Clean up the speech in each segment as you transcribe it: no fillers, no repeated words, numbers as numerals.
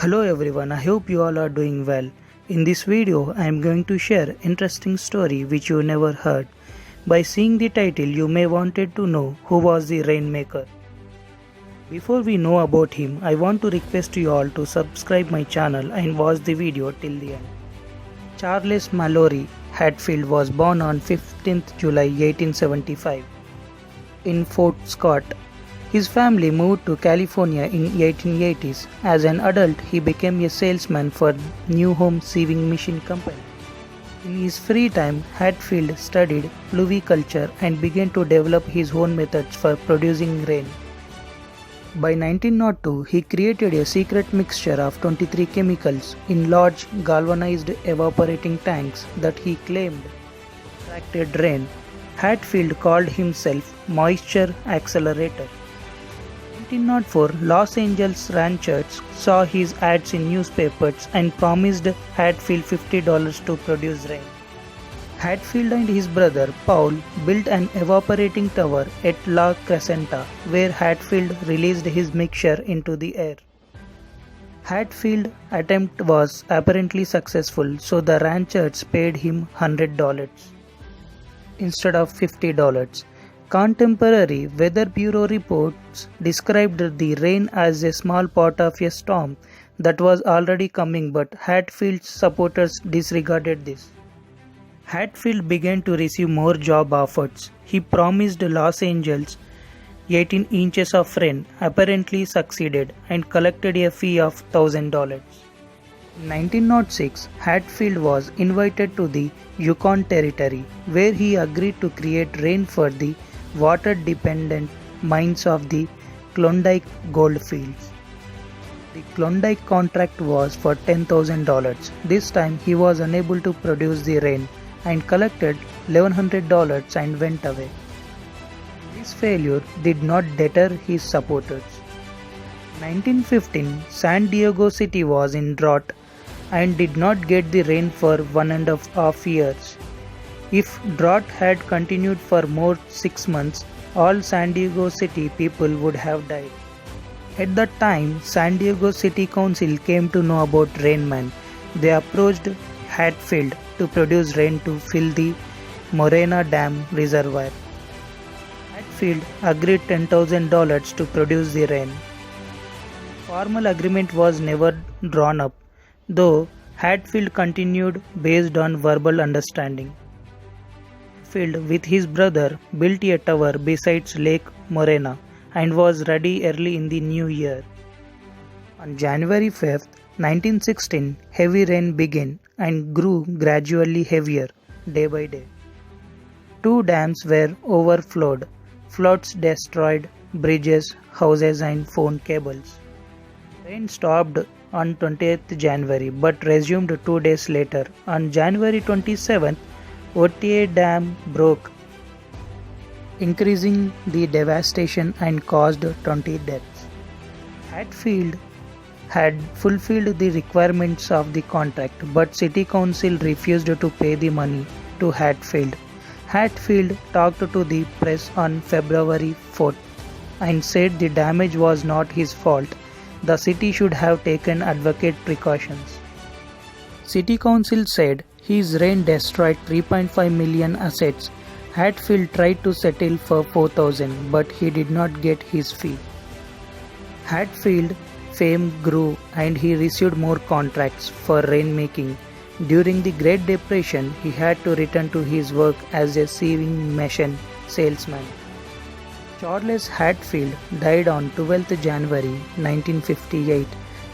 Hello everyone, I hope you all are doing well. In this video, I am going to share interesting story which you never heard. By seeing the title, you may wanted to know who was the Rainmaker. Before we know about him, I want to request you all to subscribe my channel and watch the video till the end. Charles Mallory Hatfield was born on 15th July 1875 in Fort Scott. His family moved to California in 1880s. As an adult, he became a salesman for New Home Sewing Machine Company. In his free time, Hatfield studied fluviculture and began to develop his own methods for producing rain. By 1902, he created a secret mixture of 23 chemicals in large galvanized evaporating tanks that he claimed attracted rain. Hatfield called himself Moisture Accelerator. In 1904, Los Angeles ranchers saw his ads in newspapers and promised Hatfield $50 to produce rain. Hatfield and his brother Paul built an evaporating tower at La Crescenta, where Hatfield released his mixture into the air. Hatfield's attempt was apparently successful, so the ranchers paid him $100 instead of $50. Contemporary Weather Bureau reports described the rain as a small part of a storm that was already coming, but Hatfield's supporters disregarded this. Hatfield began to receive more job offers. He promised Los Angeles 18 inches of rain, apparently succeeded, and collected a fee of $1,000. In 1906, Hatfield was invited to the Yukon Territory, where he agreed to create rain for the water-dependent mines of the Klondike goldfields. The Klondike contract was for $10,000. This time he was unable to produce the rain and collected $1,100 and went away. This failure did not deter his supporters. In 1915, San Diego City was in drought and did not get the rain for 1.5 years. If drought had continued for more 6 months, all San Diego City people would have died. At that time, San Diego City Council came to know about Rainman. They approached Hatfield to produce rain to fill the Morena Dam reservoir. Hatfield agreed $10,000 to produce the rain. Formal agreement was never drawn up, though Hatfield continued based on verbal understanding. Hatfield, with his brother, built a tower beside Lake Morena and was ready early in the new year. On January 5, 1916, heavy rain began and grew gradually heavier day by day. 2 dams were overflowed. Floods destroyed bridges, houses, and phone cables. Rain stopped on 20th January but resumed 2 days later. On January 27th, Otay Dam broke, increasing the devastation and caused 20 deaths. Hatfield had fulfilled the requirements of the contract, but City Council refused to pay the money to Hatfield. Hatfield talked to the press on February 4th and said the damage was not his fault. The city should have taken adequate precautions. City Council said his rain destroyed 3.5 million assets. Hatfield tried to settle for $4,000, but he did not get his fee. Hatfield's fame grew and he received more contracts for rainmaking. During the Great Depression, he had to return to his work as a sewing machine salesman. Charles Hatfield died on 12th January 1958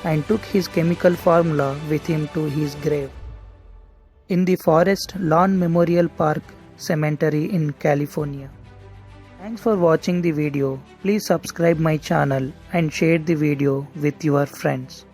and took his chemical formula with him to his grave in the Forest Lawn Memorial Park Cemetery in California. Thanks for watching the video. Please subscribe my channel and share the video with your friends.